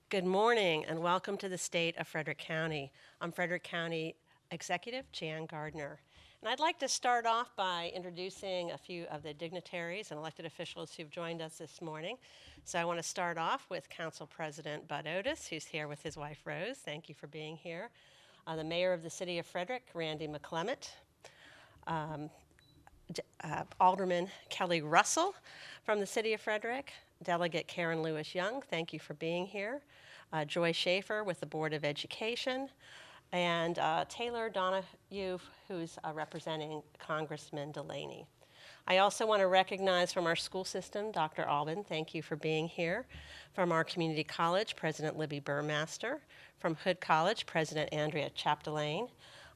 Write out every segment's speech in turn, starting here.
Good morning and welcome to the state of Frederick County. I'm Frederick County Executive Jan Gardner. And I'd like to start off by introducing a few of the dignitaries and elected officials who've joined us this morning. So I want to start off with Council President Bud Otis, who's here with his wife Rose. Thank you for being here. The Mayor of the City of Frederick, Randy McClement. Alderman Kelly Russell from the City of Frederick. Delegate Karen Lewis Young, thank you for being here. Joy Schaefer with the Board of Education, and Taylor Donahue, who's representing Congressman Delaney. I also want to recognize from our school system, Dr. Albin, thank you for being here. From our community college, President Libby Burmaster. From Hood College, President Andrea Chapdelaine.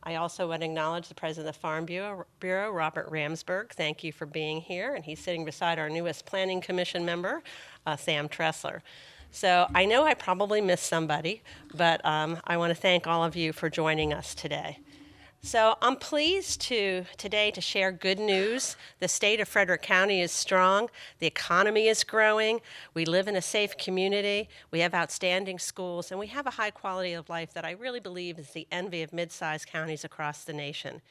I also want to acknowledge the President of the Farm Bureau, Robert Ramsberg. Thank you for being here. And he's sitting beside our newest Planning Commission member, Sam Tressler. So I know I probably missed somebody, but I want to thank all of you for joining us today. So I'm pleased today to share good news. The state of Frederick County is strong. The economy is growing. We live in a safe community. We have outstanding schools, and we have a high quality of life that I really believe is the envy of mid-sized counties across the nation.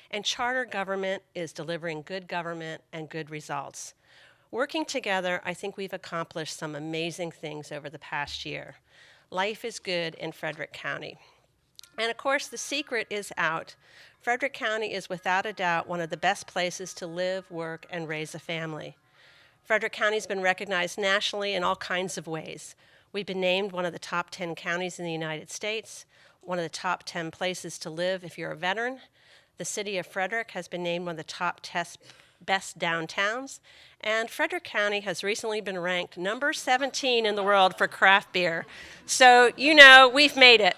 And charter government is delivering good government and good results. Working together, I think we've accomplished some amazing things over the past year. Life is good in Frederick County. And of course, the secret is out. Frederick County is without a doubt one of the best places to live, work, and raise a family. Frederick County has been recognized nationally in all kinds of ways. We've been named one of the top 10 counties in the United States, one of the top 10 places to live if you're a veteran. The city of Frederick has been named one of the top best downtowns, and Frederick County has recently been ranked number 17 in the world for craft beer. So, you know, we've made it.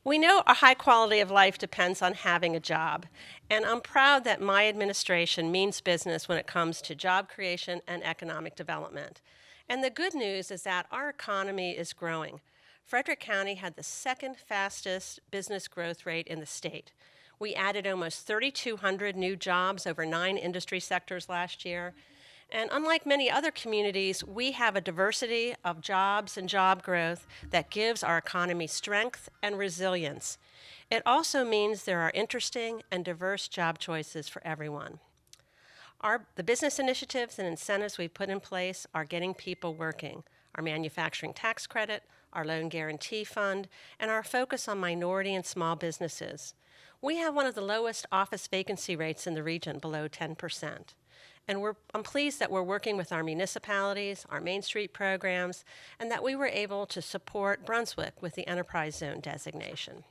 We know a high quality of life depends on having a job, and I'm proud that my administration means business when it comes to job creation and economic development. And the good news is that our economy is growing. Frederick County had the second fastest business growth rate in the state. We added almost 3,200 new jobs over 9 industry sectors last year. And unlike many other communities, we have a diversity of jobs and job growth that gives our economy strength and resilience. It also means there are interesting and diverse job choices for everyone. The business initiatives and incentives we've put in place are getting people working. Our manufacturing tax credit, our loan guarantee fund, and our focus on minority and small businesses. We have one of the lowest office vacancy rates in the region, below 10%. And I'm pleased that we're working with our municipalities, our Main Street programs, and that we were able to support Brunswick with the Enterprise Zone designation.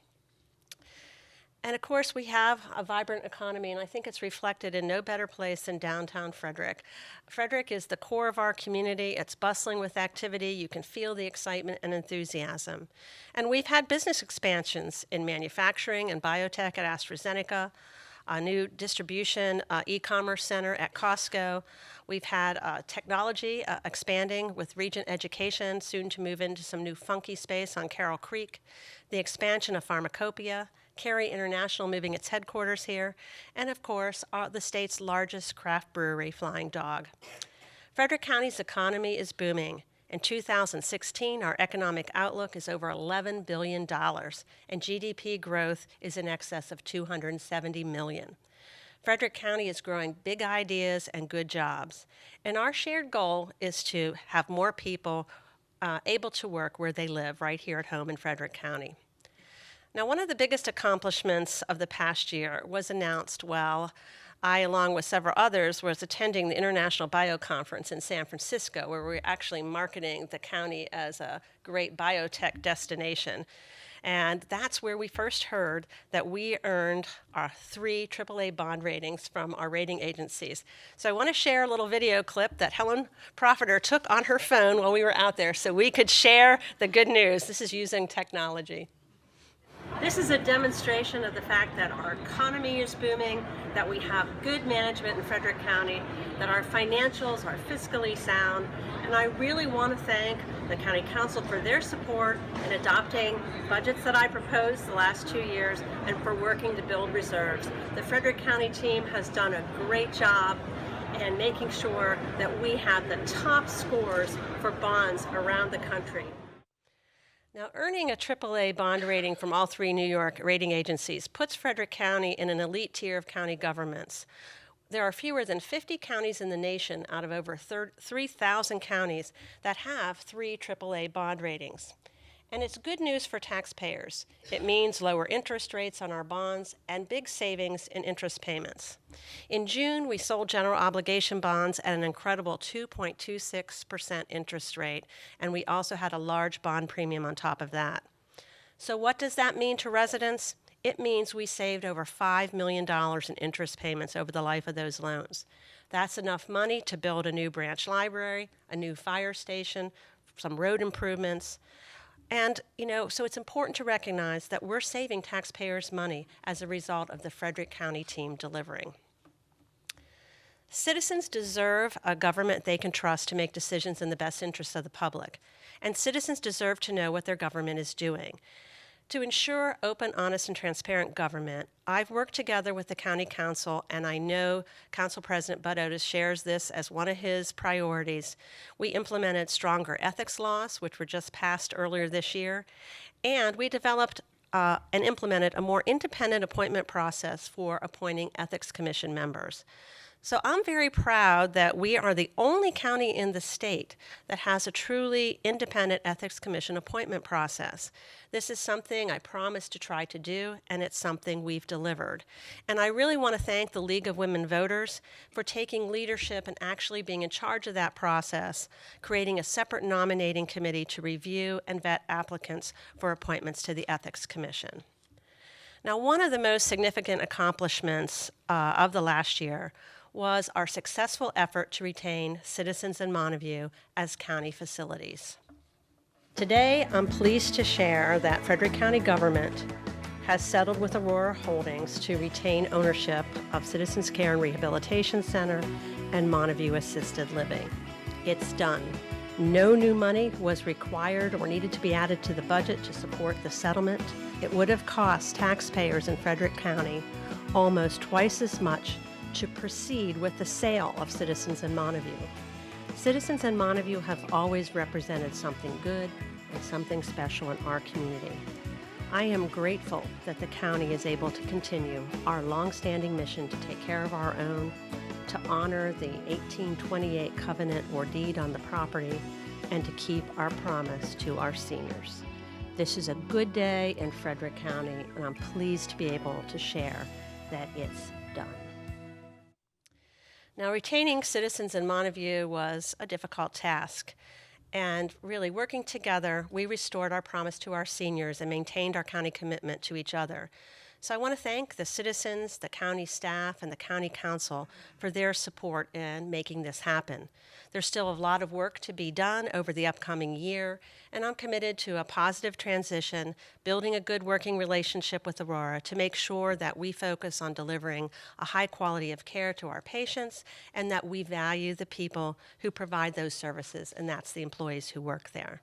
And of course, we have a vibrant economy, and I think it's reflected in no better place than downtown Frederick. Frederick is the core of our community. It's bustling with activity. You can feel the excitement and enthusiasm. And we've had business expansions in manufacturing and biotech at AstraZeneca, a new distribution e-commerce center at Costco. We've had technology expanding with Regent Education, soon to move into some new funky space on Carroll Creek, the expansion of Pharmacopoeia, Cary International moving its headquarters here, and of course, the state's largest craft brewery, Flying Dog. Frederick County's economy is booming. In 2016, our economic outlook is over $11 billion, and GDP growth is in excess of $270 million. Frederick County is growing big ideas and good jobs, and our shared goal is to have more people able to work where they live, right here at home in Frederick County. Now, one of the biggest accomplishments of the past year was announced while I, along with several others, was attending the International Bioconference in San Francisco, where we're actually marketing the county as a great biotech destination. And that's where we first heard that we earned our 3 AAA bond ratings from our rating agencies. So I want to share a little video clip that Helen Profiter took on her phone while we were out there so we could share the good news. This is using technology. This is a demonstration of the fact that our economy is booming, that we have good management in Frederick County, that our financials are fiscally sound, and I really want to thank the County Council for their support in adopting budgets that I proposed the last 2 years and for working to build reserves. The Frederick County team has done a great job and making sure that we have the top scores for bonds around the country. Now, earning a AAA bond rating from all three New York rating agencies puts Frederick County in an elite tier of county governments. There are fewer than 50 counties in the nation out of over 3,000 counties that have three AAA bond ratings. And it's good news for taxpayers. It means lower interest rates on our bonds and big savings in interest payments. In June, we sold general obligation bonds at an incredible 2.26% interest rate, and we also had a large bond premium on top of that. So what does that mean to residents? It means we saved over $5 million in interest payments over the life of those loans. That's enough money to build a new branch library, a new fire station, some road improvements. And, so it's important to recognize that we're saving taxpayers money as a result of the Frederick County team delivering. Citizens deserve a government they can trust to make decisions in the best interest of the public. And citizens deserve to know what their government is doing. To ensure open, honest, and transparent government, I've worked together with the County Council, and I know Council President Bud Otis shares this as one of his priorities. We implemented stronger ethics laws, which were just passed earlier this year, and we developed and implemented a more independent appointment process for appointing Ethics Commission members. So I'm very proud that we are the only county in the state that has a truly independent Ethics Commission appointment process. This is something I promised to try to do, and it's something we've delivered. And I really want to thank the League of Women Voters for taking leadership and actually being in charge of that process, creating a separate nominating committee to review and vet applicants for appointments to the Ethics Commission. Now, one of the most significant accomplishments of the last year was our successful effort to retain Citizens in Montague as county facilities. Today, I'm pleased to share that Frederick County government has settled with Aurora Holdings to retain ownership of Citizens Care and Rehabilitation Center and Montague Assisted Living. It's done. No new money was required or needed to be added to the budget to support the settlement. It would have cost taxpayers in Frederick County almost twice as much to proceed with the sale of Citizens in Montague. Citizens in Montague have always represented something good and something special in our community. I am grateful that the county is able to continue our long-standing mission to take care of our own, to honor the 1828 covenant or deed on the property, and to keep our promise to our seniors. This is a good day in Frederick County, and I'm pleased to be able to share that it's done. Now, retaining Citizens in Montague was a difficult task, and really working together, we restored our promise to our seniors and maintained our county commitment to each other. So I want to thank the citizens, the county staff, and the county council for their support in making this happen. There's still a lot of work to be done over the upcoming year, and I'm committed to a positive transition, building a good working relationship with Aurora to make sure that we focus on delivering a high quality of care to our patients and that we value the people who provide those services, and that's the employees who work there.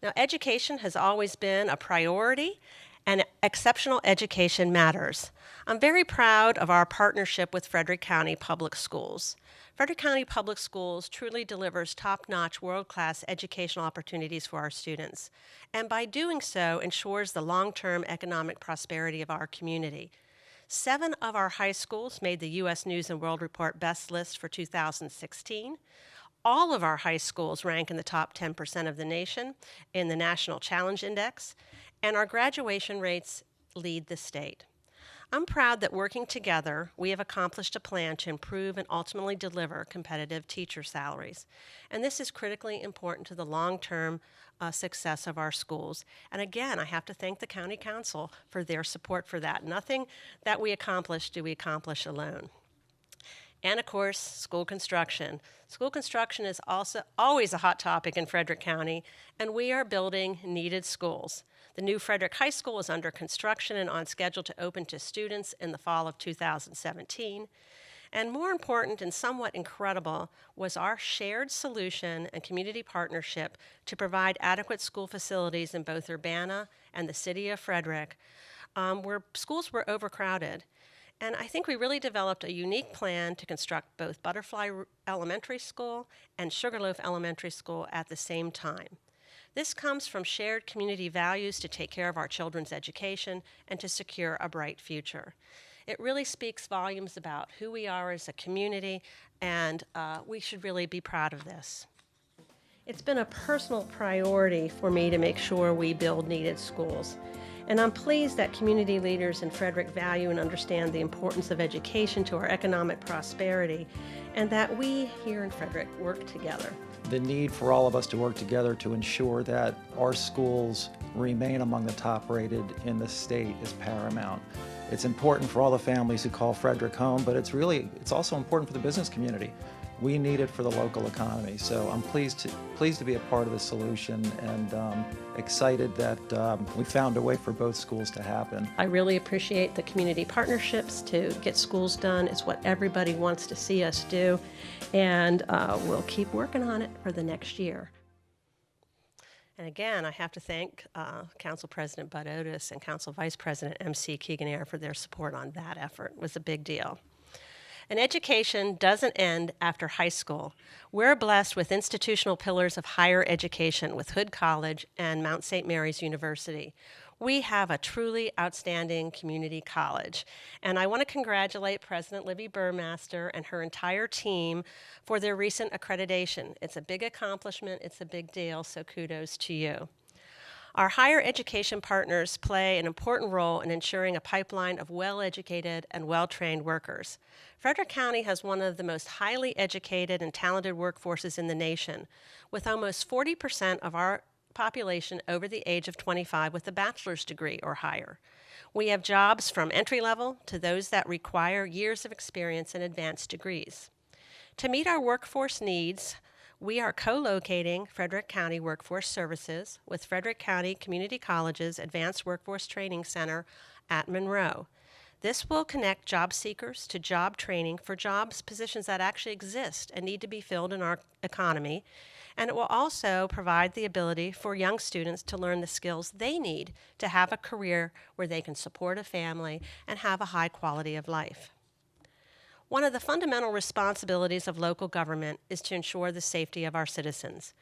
Now, education has always been a priority, and exceptional education matters. I'm very proud of our partnership with Frederick County Public Schools. Frederick County Public Schools truly delivers top-notch, world-class educational opportunities for our students, and by doing so ensures the long-term economic prosperity of our community. 7 of our high schools made the U.S. News & World Report Best List for 2016. All of our high schools rank in the top 10% of the nation in the National Challenge Index, and our graduation rates lead the state. I'm proud that working together, we have accomplished a plan to improve and ultimately deliver competitive teacher salaries. And this is critically important to the long-term success of our schools. And again, I have to thank the County Council for their support for that. Nothing that we accomplish do we accomplish alone. And of course, school construction. School construction is also always a hot topic in Frederick County, and we are building needed schools. The new Frederick High School is under construction and on schedule to open to students in the fall of 2017. And more important and somewhat incredible was our shared solution and community partnership to provide adequate school facilities in both Urbana and the city of Frederick, where schools were overcrowded. And I think we really developed a unique plan to construct both Elementary School and Sugarloaf Elementary School at the same time. This comes from shared community values to take care of our children's education and to secure a bright future. It really speaks volumes about who we are as a community, and we should really be proud of this. It's been a personal priority for me to make sure we build needed schools. And I'm pleased that community leaders in Frederick value and understand the importance of education to our economic prosperity, and that we here in Frederick work together. The need for all of us to work together to ensure that our schools remain among the top rated in the state is paramount. It's important for all the families who call Frederick home, but it's also important for the business community. We need it for the local economy. So I'm pleased to be a part of the solution, and excited that we found a way for both schools to happen. I really appreciate the community partnerships to get schools done. It's what everybody wants to see us do, and we'll keep working on it for the next year. And again, I have to thank Council President Bud Otis and Council Vice President MC Keegan-Air for their support on that effort. It was a big deal. And education doesn't end after high school. We're blessed with institutional pillars of higher education with Hood College and Mount St. Mary's University. We have a truly outstanding community college. And I want to congratulate President Libby Burmaster and her entire team for their recent accreditation. It's a big accomplishment, it's a big deal, so kudos to you. Our higher education partners play an important role in ensuring a pipeline of well-educated and well-trained workers. Frederick County has one of the most highly educated and talented workforces in the nation, with almost 40% of our population over the age of 25 with a bachelor's degree or higher. We have jobs from entry-level to those that require years of experience and advanced degrees. To meet our workforce needs, we are co-locating Frederick County Workforce Services with Frederick County Community College's Advanced Workforce Training Center at Monroe. This will connect job seekers to job training for positions that actually exist and need to be filled in our economy. And it will also provide the ability for young students to learn the skills they need to have a career where they can support a family and have a high quality of life. One of the fundamental responsibilities of local government is to ensure the safety of our citizens.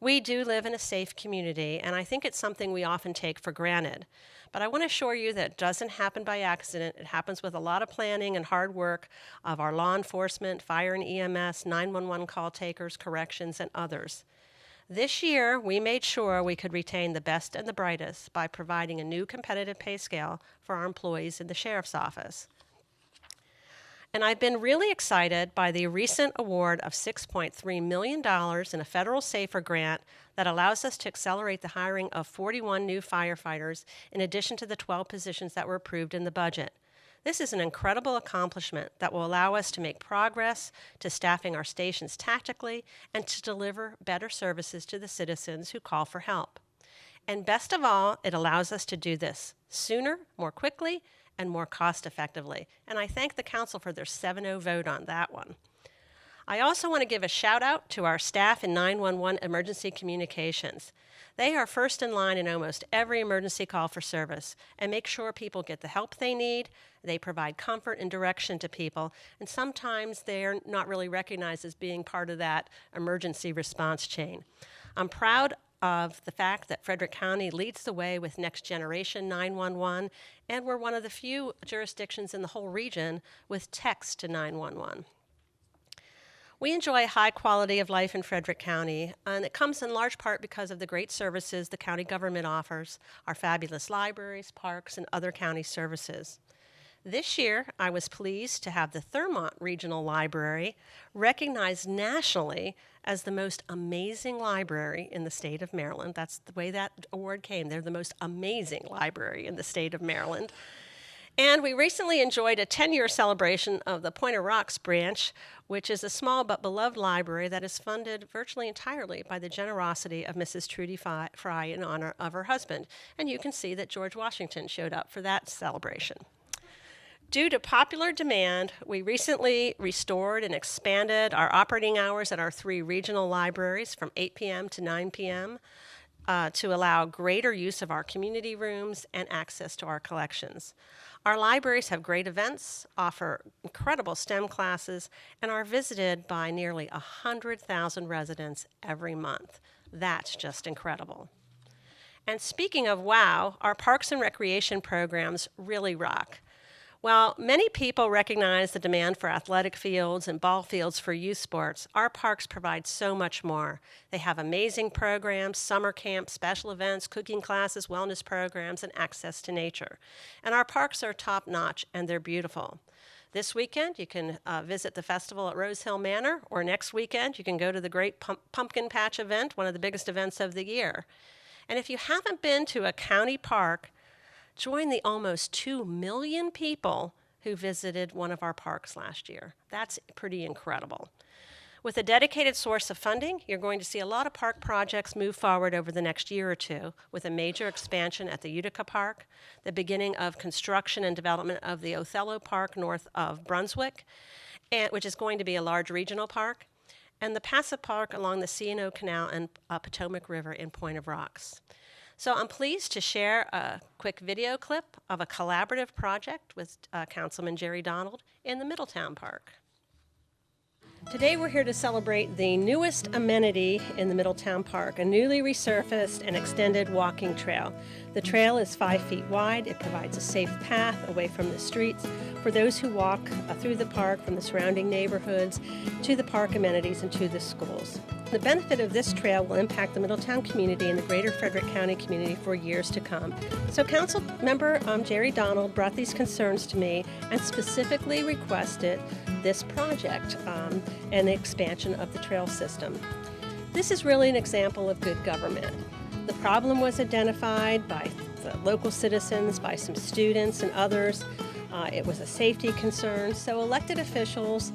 We do live in a safe community, and I think it's something we often take for granted. But I want to assure you that it doesn't happen by accident. It happens with a lot of planning and hard work of our law enforcement, fire and EMS, 911 call takers, corrections, and others. This year, we made sure we could retain the best and the brightest by providing a new competitive pay scale for our employees in the Sheriff's Office. And I've been really excited by the recent award of $6.3 million in a federal SAFER grant that allows us to accelerate the hiring of 41 new firefighters in addition to the 12 positions that were approved in the budget. This is an incredible accomplishment that will allow us to make progress to staffing our stations tactically and to deliver better services to the citizens who call for help. And best of all, it allows us to do this sooner, more quickly, and more cost effectively. And I thank the council for their 7-0 vote on that one. I also want to give a shout out to our staff in 911 emergency communications. They are first in line in almost every emergency call for service and make sure people get the help they need. They provide comfort and direction to people, and sometimes they're not really recognized as being part of that emergency response chain. I'm proud of the fact that Frederick County leads the way with Next Generation 911, and we're one of the few jurisdictions in the whole region with text to 911. We enjoy a high quality of life in Frederick County, and it comes in large part because of the great services the county government offers, our fabulous libraries, parks, and other county services. This year, I was pleased to have the Thurmont Regional Library recognized nationally as the most amazing library in the state of Maryland. That's the way that award came. They're the most amazing library in the state of Maryland. And we recently enjoyed a 10-year celebration of the Pointer Rocks branch, which is a small but beloved library that is funded virtually entirely by the generosity of Mrs. Trudy Fry in honor of her husband. And you can see that George Washington showed up for that celebration. Due to popular demand, we recently restored and expanded our operating hours at our 3 regional libraries from 8 p.m. to 9 p.m. To allow greater use of our community rooms and access to our collections. Our libraries have great events, offer incredible STEM classes, and are visited by nearly 100,000 residents every month. That's just incredible. And speaking of wow, our parks and recreation programs really rock. While many people recognize the demand for athletic fields and ball fields for youth sports, our parks provide so much more. They have amazing programs, summer camps, special events, cooking classes, wellness programs, and access to nature. And our parks are top-notch, and they're beautiful. This weekend, you can visit the festival at Rose Hill Manor, or next weekend, you can go to the Great Pumpkin Patch event, one of the biggest events of the year. And if you haven't been to a county park, join the almost 2 million people who visited one of our parks last year. That's pretty incredible. With a dedicated source of funding, you're going to see a lot of park projects move forward over the next year or two, with a major expansion at the Utica Park, the beginning of construction and development of the Othello Park north of Brunswick, which is going to be a large regional park, and the Passage Park along the C&O Canal and Potomac River in Point of Rocks. So I'm pleased to share a quick video clip of a collaborative project with Councilman Jerry Donald in the Middletown Park. Today we're here to celebrate the newest amenity in the Middletown Park, a newly resurfaced and extended walking trail. The trail is 5 feet wide. It provides a safe path away from the streets for those who walk through the park from the surrounding neighborhoods to the park amenities and to the schools. The benefit of this trail will impact the Middletown community and the greater Frederick County community for years to come. So Council Member Jerry Donald brought these concerns to me and specifically requested this project and the expansion of the trail system. This is really an example of good government. The problem was identified by the local citizens, by some students and others. It was a safety concern, so elected officials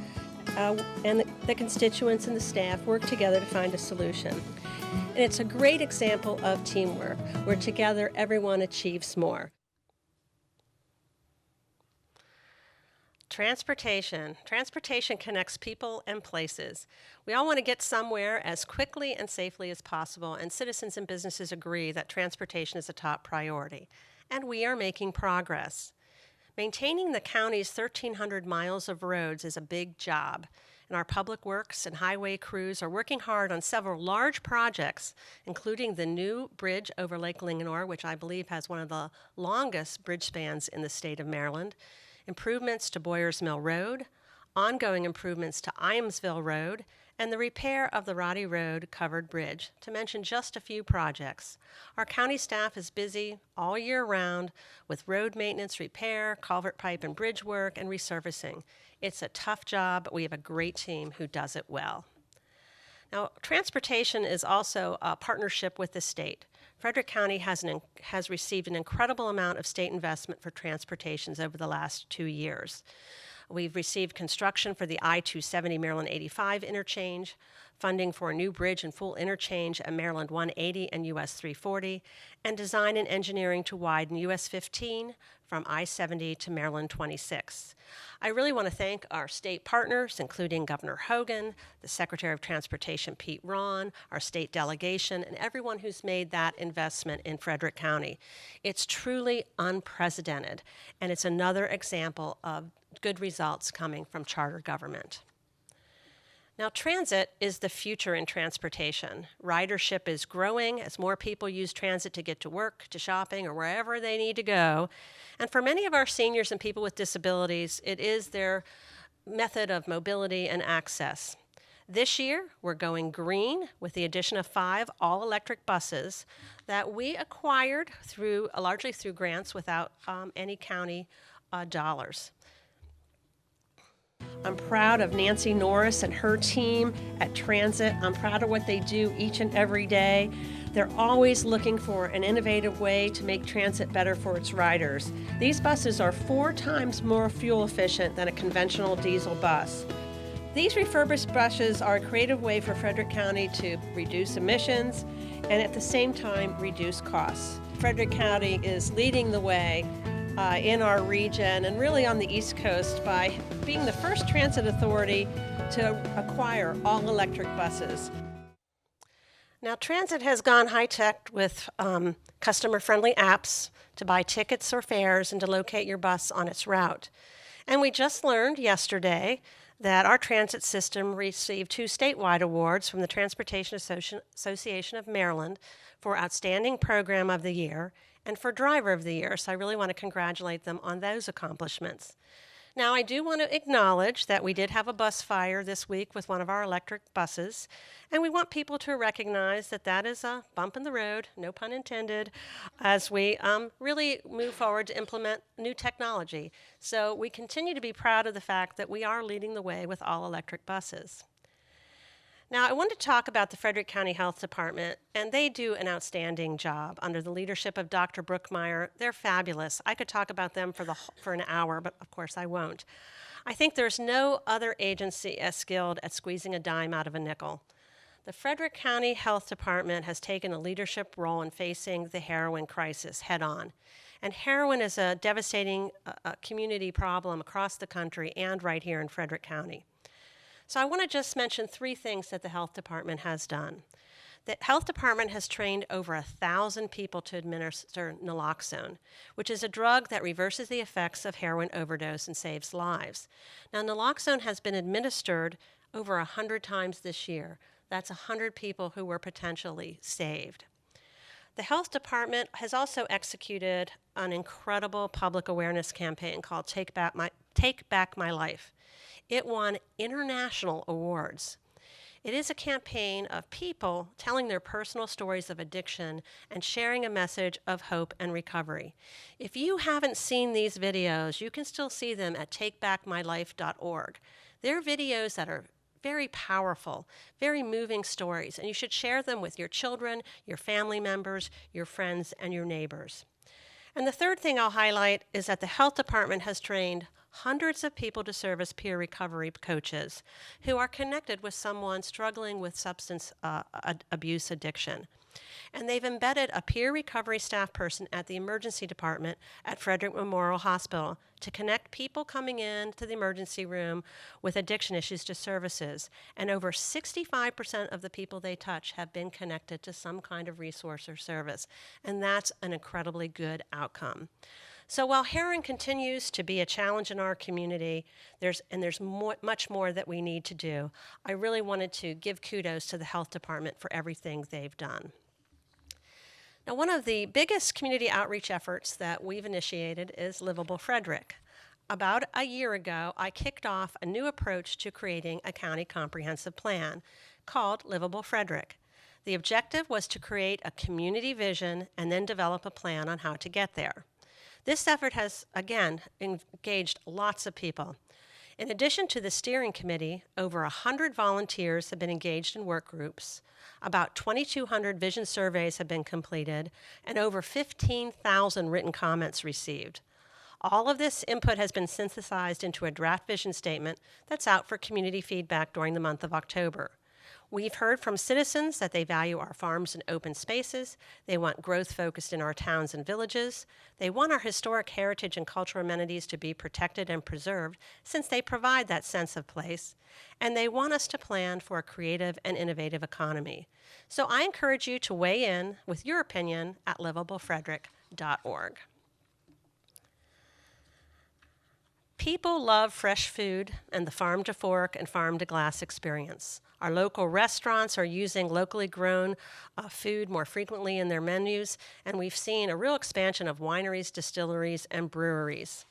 and the constituents and the staff work together to find a solution. And it's a great example of teamwork, where together everyone achieves more. Transportation. Transportation connects people and places. We all want to get somewhere as quickly and safely as possible, and citizens and businesses agree that transportation is a top priority. And we are making progress. Maintaining the county's 1,300 miles of roads is a big job, and our public works and highway crews are working hard on several large projects, including the new bridge over Lake Linganore, which I believe has one of the longest bridge spans in the state of Maryland, improvements to Boyers Mill Road, ongoing improvements to Iamsville Road, and the repair of the Roddy Road covered bridge, to mention just a few projects. Our county staff is busy all year round with road maintenance, repair, culvert pipe and bridge work, and resurfacing. It's a tough job, but we have a great team who does it well. Now, transportation is also a partnership with the state. Frederick County has received an incredible amount of state investment for transportations over the last 2 years. We've received construction for the I-270 Maryland 85 interchange, funding for a new bridge and full interchange at Maryland 180 and US 340, and design and engineering to widen US 15 from I-70 to Maryland 26. I really want to thank our state partners, including Governor Hogan, the Secretary of Transportation Pete Ron, our state delegation, and everyone who's made that investment in Frederick County. It's truly unprecedented, and it's another example of good results coming from charter government. Now, transit is the future in transportation. Ridership is growing as more people use transit to get to work, to shopping, or wherever they need to go. And for many of our seniors and people with disabilities, it is their method of mobility and access. This year, we're going green with the addition of 5 all-electric buses that we acquired largely through grants without any county dollars. I'm proud of Nancy Norris and her team at Transit. I'm proud of what they do each and every day. They're always looking for an innovative way to make transit better for its riders. These buses are 4 times more fuel efficient than a conventional diesel bus. These refurbished buses are a creative way for Frederick County to reduce emissions and at the same time reduce costs. Frederick County is leading the way in our region and really on the East Coast by being the first transit authority to acquire all-electric buses. Now, transit has gone high tech with customer friendly apps to buy tickets or fares and to locate your bus on its route. And we just learned yesterday that our transit system received 2 statewide awards from the Transportation Association of Maryland for Outstanding Program of the Year and for Driver of the Year. So I really want to congratulate them on those accomplishments. Now, I do want to acknowledge that we did have a bus fire this week with one of our electric buses, and we want people to recognize that that is a bump in the road, no pun intended, as we really move forward to implement new technology. So we continue to be proud of the fact that we are leading the way with all electric buses. Now, I want to talk about the Frederick County Health Department, and they do an outstanding job under the leadership of Dr. Brookmeyer. They're fabulous. I could talk about them for an hour, but of course I won't. I think there's no other agency as skilled at squeezing a dime out of a nickel. The Frederick County Health Department has taken a leadership role in facing the heroin crisis head on. And heroin is a devastating community problem across the country and right here in Frederick County. So I want to just mention 3 things that the health department has done. The health department has trained over 1,000 people to administer naloxone, which is a drug that reverses the effects of heroin overdose and saves lives. Now, naloxone has been administered over 100 times this year. That's 100 people who were potentially saved. The health department has also executed an incredible public awareness campaign called Take Back My Life. It won international awards. It is a campaign of people telling their personal stories of addiction and sharing a message of hope and recovery. If you haven't seen these videos, you can still see them at takebackmylife.org. They're videos that are very powerful, very moving stories, and you should share them with your children, your family members, your friends, and your neighbors. And the third thing I'll highlight is that the health department has trained hundreds of people to serve as peer recovery coaches who are connected with someone struggling with substance abuse addiction. And they've embedded a peer recovery staff person at the emergency department at Frederick Memorial Hospital to connect people coming in to the emergency room with addiction issues to services. And over 65% of the people they touch have been connected to some kind of resource or service. And that's an incredibly good outcome. So while heroin continues to be a challenge in our community, there's much more that we need to do. I really wanted to give kudos to the health department for everything they've done. Now, one of the biggest community outreach efforts that we've initiated is Livable Frederick. About a year ago, I kicked off a new approach to creating a county comprehensive plan called Livable Frederick. The objective was to create a community vision and then develop a plan on how to get there. This effort has, again, engaged lots of people. In addition to the steering committee, over 100 volunteers have been engaged in work groups, about 2,200 vision surveys have been completed, and over 15,000 written comments received. All of this input has been synthesized into a draft vision statement that's out for community feedback during the month of October. We've heard from citizens that they value our farms and open spaces. They want growth focused in our towns and villages. They want our historic heritage and cultural amenities to be protected and preserved since they provide that sense of place. And they want us to plan for a creative and innovative economy. So I encourage you to weigh in with your opinion at livablefrederick.org. People love fresh food and the farm-to-fork and farm-to-glass experience. Our local restaurants are using locally grown food more frequently in their menus, and we've seen a real expansion of wineries, distilleries, and breweries.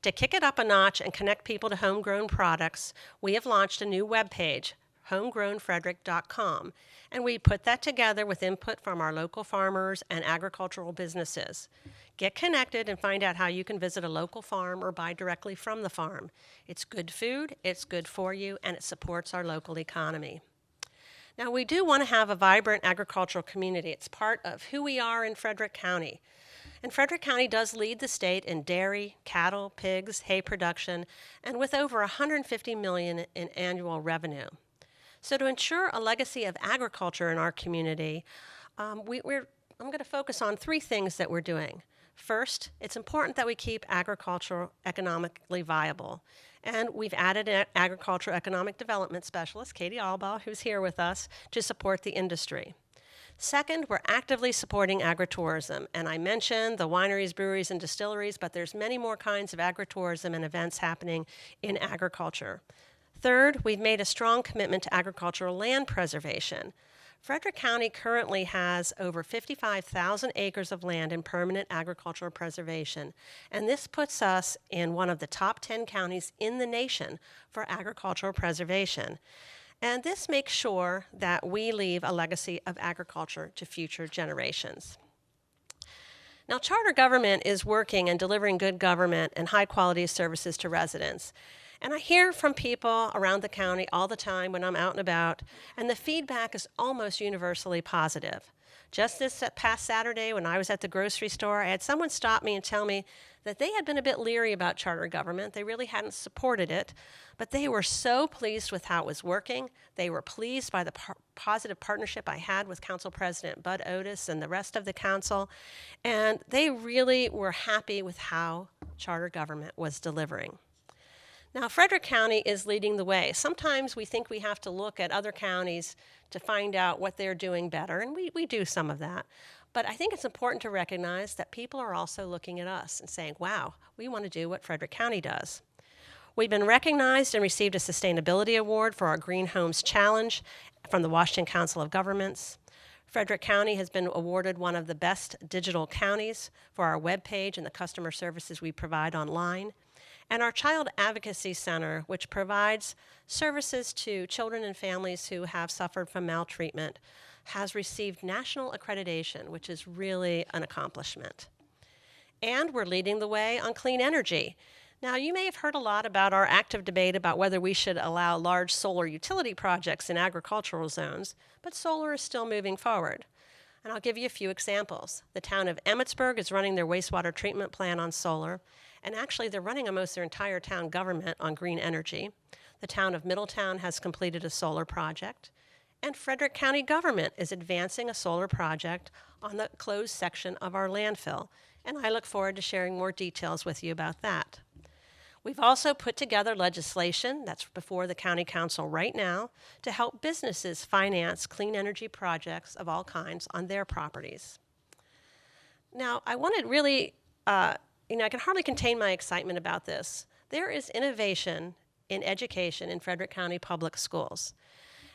To kick it up a notch and connect people to homegrown products, we have launched a new webpage, homegrownfrederick.com, and we put that together with input from our local farmers and agricultural businesses. Get connected and find out how you can visit a local farm or buy directly from the farm. It's good food, it's good for you, and it supports our local economy. Now, we do want to have a vibrant agricultural community. It's part of who we are in Frederick County. And Frederick County does lead the state in dairy, cattle, pigs, hay production, and with over $150 million in annual revenue. So to ensure a legacy of agriculture in our community, I'm going to focus on 3 things that we're doing. First, it's important that we keep agriculture economically viable. And we've added an agricultural economic development specialist, Katie Albaugh, who's here with us, to support the industry. Second, we're actively supporting agritourism. And I mentioned the wineries, breweries, and distilleries, but there's many more kinds of agritourism and events happening in agriculture. Third, we've made a strong commitment to agricultural land preservation. Frederick County currently has over 55,000 acres of land in permanent agricultural preservation, and this puts us in one of the top 10 counties in the nation for agricultural preservation. And this makes sure that we leave a legacy of agriculture to future generations. Now, charter government is working and delivering good government and high quality services to residents. And I hear from people around the county all the time when I'm out and about, and the feedback is almost universally positive. Just this past Saturday, when I was at the grocery store, I had someone stop me and tell me that they had been a bit leery about charter government. They really hadn't supported it, but they were so pleased with how it was working. They were pleased by the positive partnership I had with Council President Bud Otis and the rest of the council, and they really were happy with how charter government was delivering. Now, Frederick County is leading the way. Sometimes we think we have to look at other counties to find out what they're doing better, and we do some of that. But I think it's important to recognize that people are also looking at us and saying, wow, we want to do what Frederick County does. We've been recognized and received a sustainability award for our Green Homes Challenge from the Washington Council of Governments. Frederick County has been awarded one of the best digital counties for our webpage and the customer services we provide online. And our Child Advocacy Center, which provides services to children and families who have suffered from maltreatment, has received national accreditation, which is really an accomplishment. And we're leading the way on clean energy. Now, you may have heard a lot about our active debate about whether we should allow large solar utility projects in agricultural zones, but solar is still moving forward. And I'll give you a few examples. The town of Emmitsburg is running their wastewater treatment plant on solar, and actually they're running almost their entire town government on green energy. The town of Middletown has completed a solar project, and Frederick County government is advancing a solar project on the closed section of our landfill, and I look forward to sharing more details with you about that. We've also put together legislation that's before the County Council right now to help businesses finance clean energy projects of all kinds on their properties. Now, I want to really, I can hardly contain my excitement about this. There is innovation in education in Frederick County Public Schools,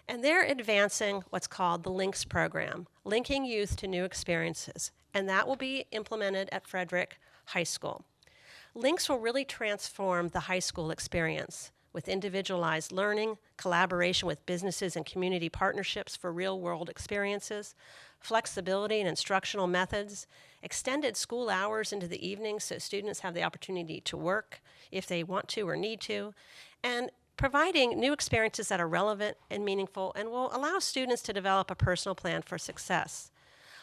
and they're advancing what's called the LINKS program, Linking Youth to New Experiences, and that will be implemented at Frederick High School. LINKS will really transform the high school experience with individualized learning, collaboration with businesses and community partnerships for real-world experiences, flexibility in instructional methods, extended school hours into the evenings so students have the opportunity to work if they want to or need to, and providing new experiences that are relevant and meaningful and will allow students to develop a personal plan for success.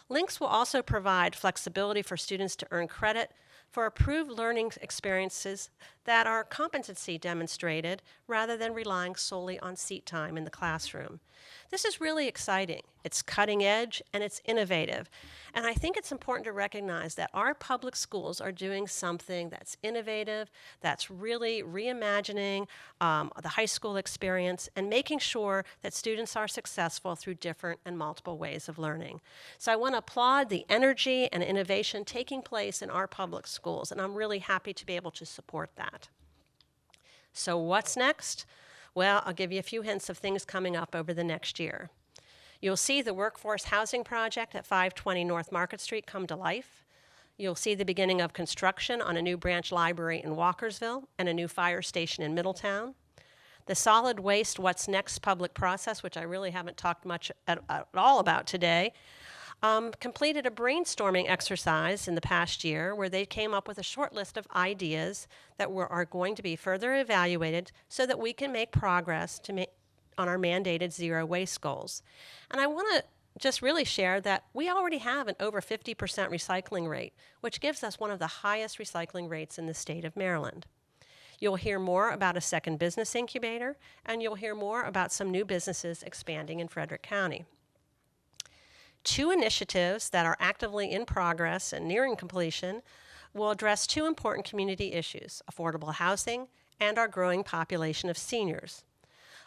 LINKS will also provide flexibility for students to earn credit for approved learning experiences that are competency demonstrated rather than relying solely on seat time in the classroom. This is really exciting. It's cutting edge and it's innovative. And I think it's important to recognize that our public schools are doing something that's innovative, that's really reimagining the high school experience and making sure that students are successful through different and multiple ways of learning. So I want to applaud the energy and innovation taking place in our public schools, and I'm really happy to be able to support that. So what's next? Well, I'll give you a few hints of things coming up over the next year. You'll see the workforce housing project at 520 North Market Street come to life. You'll see the beginning of construction on a new branch library in Walkersville and a new fire station in Middletown. The solid waste What's Next public process, which I really haven't talked much at all about today, completed a brainstorming exercise in the past year where they came up with a short list of ideas that are going to be further evaluated so that we can make progress on our mandated zero waste goals. And I want to just really share that we already have an over 50% recycling rate, which gives us one of the highest recycling rates in the state of Maryland. You'll hear more about a second business incubator, and you'll hear more about some new businesses expanding in Frederick County. Two initiatives that are actively in progress and nearing completion will address two important community issues: affordable housing and our growing population of seniors.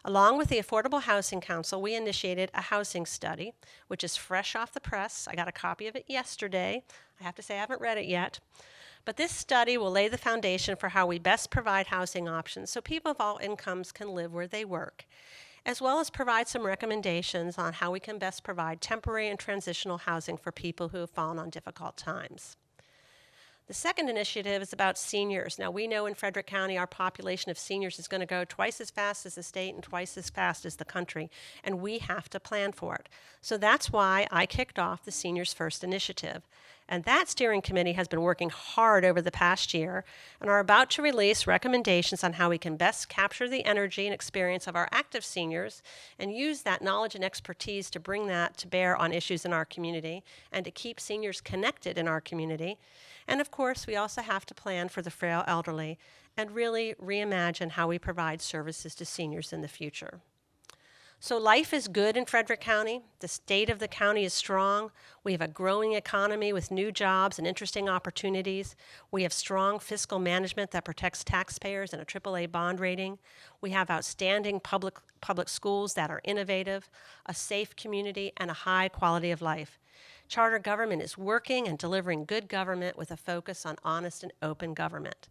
Along with the Affordable Housing Council, we initiated a housing study, which is fresh off the press. I got a copy of it yesterday. I have to say I haven't read it yet. But this study will lay the foundation for how we best provide housing options so people of all incomes can live where they work, as well as provide some recommendations on how we can best provide temporary and transitional housing for people who have fallen on difficult times. The second initiative is about seniors. Now, we know in Frederick County our population of seniors is going to go twice as fast as the state and twice as fast as the country, and we have to plan for it. So that's why I kicked off the Seniors First initiative. And that steering committee has been working hard over the past year and are about to release recommendations on how we can best capture the energy and experience of our active seniors and use that knowledge and expertise to bring that to bear on issues in our community and to keep seniors connected in our community. And of course, we also have to plan for the frail elderly and really reimagine how we provide services to seniors in the future. So life is good in Frederick County. The state of the county is strong. We have a growing economy with new jobs and interesting opportunities. We have strong fiscal management that protects taxpayers and a AAA bond rating. We have outstanding public schools that are innovative, a safe community, and a high quality of life. Charter government is working and delivering good government with a focus on honest and open government.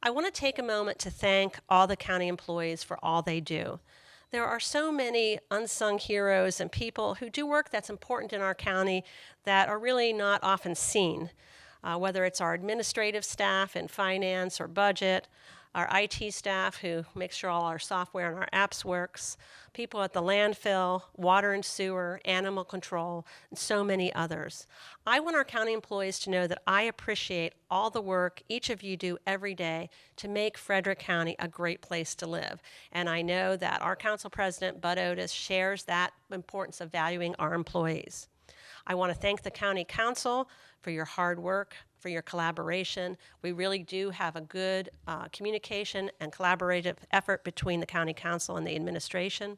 I want to take a moment to thank all the county employees for all they do. There are so many unsung heroes and people who do work that's important in our county that are really not often seen, whether it's our administrative staff in finance or budget, our IT staff who makes sure all our software and our apps works, people at the landfill, water and sewer, animal control, and so many others. I want our county employees to know that I appreciate all the work each of you do every day to make Frederick County a great place to live. And I know that our council president, Bud Otis, shares that importance of valuing our employees. I want to thank the county council for your hard work, for your collaboration. We really do have a good communication and collaborative effort between the county council and the administration.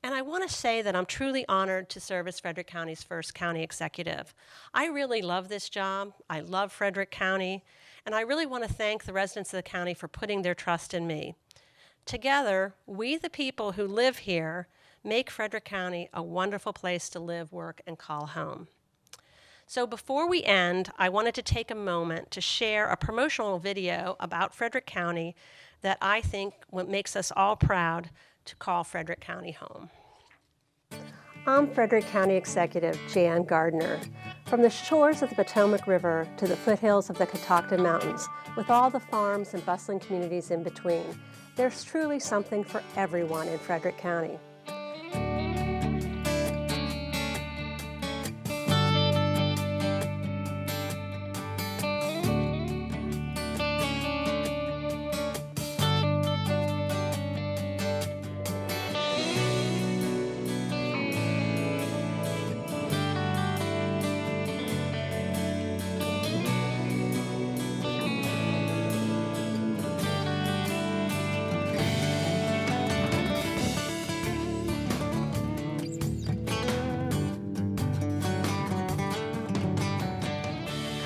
And I want to say that I'm truly honored to serve as Frederick County's first county executive. I really love this job. I love Frederick County, and I really want to thank the residents of the county for putting their trust in me. Together, we, the people who live here, make Frederick County a wonderful place to live, work, and call home. So before we end, I wanted to take a moment to share a promotional video about Frederick County that I think makes us all proud to call Frederick County home. I'm Frederick County Executive Jan Gardner. From the shores of the Potomac River to the foothills of the Catoctin Mountains, with all the farms and bustling communities in between, there's truly something for everyone in Frederick County.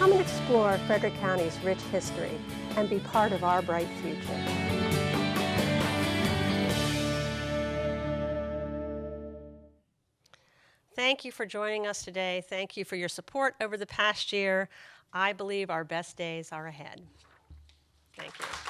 Come and explore Frederick County's rich history and be part of our bright future. Thank you for joining us today. Thank you for your support over the past year. I believe our best days are ahead. Thank you.